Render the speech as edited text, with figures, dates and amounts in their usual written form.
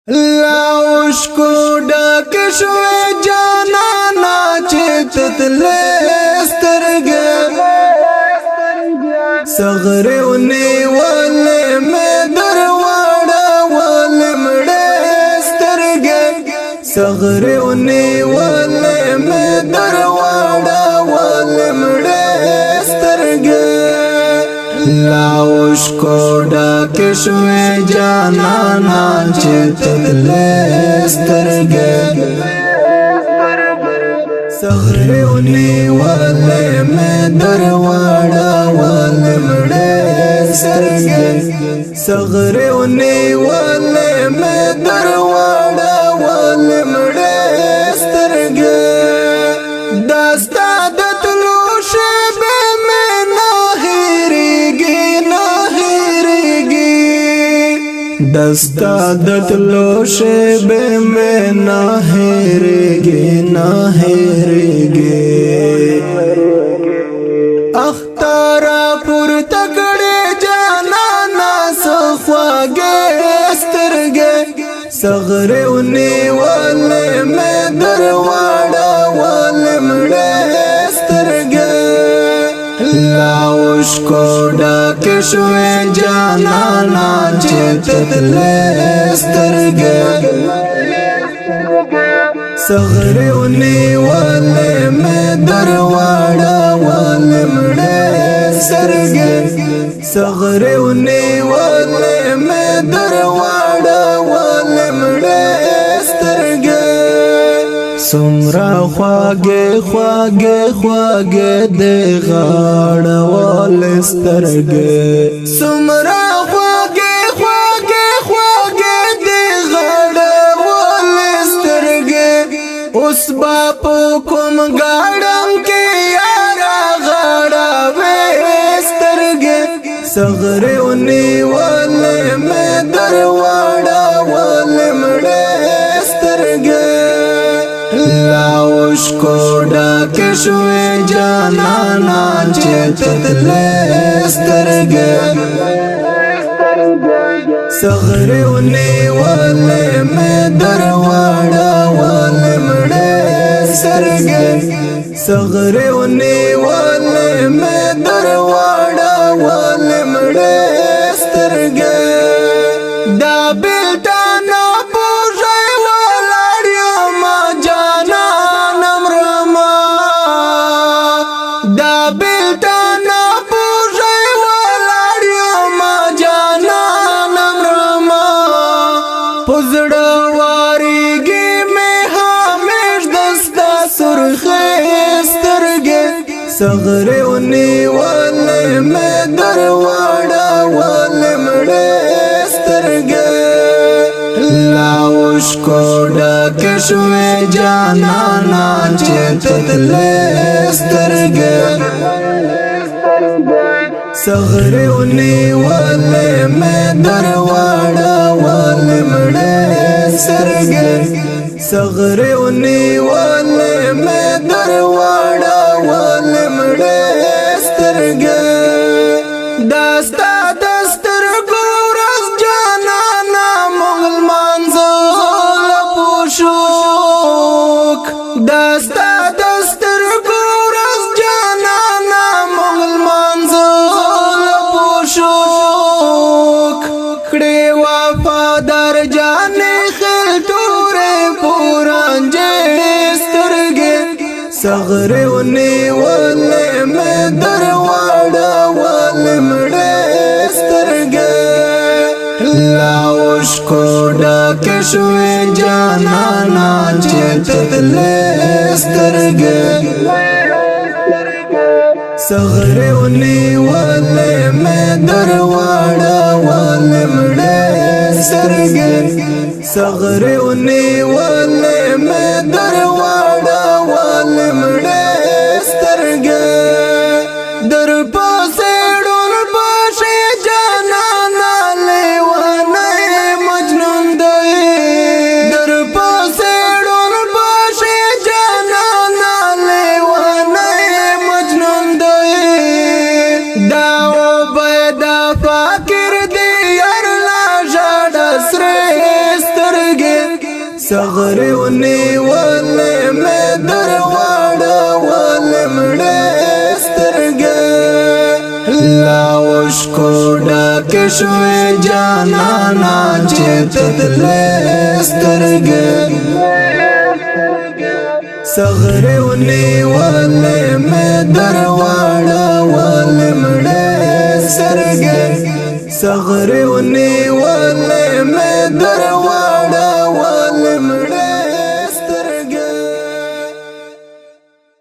لاوشکو ډک شوې جانانا چې تتلې سترګې صغرې ونیولې مې درواړه ولې مړې سترګې صغرې ونیولې مې درواړه ولې مړې سترګې لاوشکو ډک شوې جانانا چې تتلې سترګې صغرې ونیولې مې درواړه ولې مړې سترګې صغرې ونیولې مې درواړه ولې مړې سترګې داستا د تلو شیبې مې نه هېرېږي نه هېرېږي دستا د تلو شیبې مې نه هېرېږي نه هېرېږي اختارا پورته کړې جانانا څه خواږې سترګې صغرې ونیولې مې درواړه ولې مړې سترګې لاوشکو ډک شوې جانانا چې تتلې سترګې صغرې ونیولې مې درواړه ولې مړې سترګې صغرې ونیولې مې درواړه ولې مړې سترګې څومره خواږې خواږې خواږې دې غاړه ولې سترګې څومره خواږې خواږې خواږې دې غاړه ولې سترګې اوس با په کوم ګاډم کې یارا غاړه وې سترګې صغرې ونیولې مې درواړه ولې مړې سترګې لاوشکو ډک شوې جانانا چې تتلې سترګې صغرې ونیولې مې درواړه ولې مړې سترګې صغرې ونیولې مې درواړه ولې مړې سترګې دا بلټانا پوښي ولاړ یم جانان مرما دا بلټانا پوښي ولاړ یم جانان مرما پزړه واریږي مې همیش دستا سرخې سترګې صغرې ونیولې مې درواړه ولې مړې سترګې لاوشکو ډک شوې جانانا چې تتلې سترګې صغرې ونیولې مې درواړه ولې مړې سترګې صغرې ونیولې مې درواړه ولې مړې سترګې داستا د سترګو ورځ جانانا موږ لمانځل پوښوک داستا د سترګو ورځ جانانا موږ لمانځل پوښوک کړې وفادار جانې خلټورې پورانجې سترګې صغرې ونیولې مې درواړه ولې مړې سترګې لاوشکو ډک شوې جانانا چې تتلې سترګې صغرې ونیولې مې درواړه ولې مړې سترګې صغرې ونیولې مې درواړه ولې مړې سترګې در پسې ډول پشي جانانا لیوانې مجنون دی در پسې ډول پشي جانانا لیوانې مجنون دی دا عبید فقیر دی یار لا ژړ سرې سترګې سغري ونیولې مې درواړه ولمړې سترګې لا وشکو ډکې شوې جانانا چې تتلې سترګې سغري ونیولې مې درواړه ولمړې سترګې سغري ونیولې مې درواړه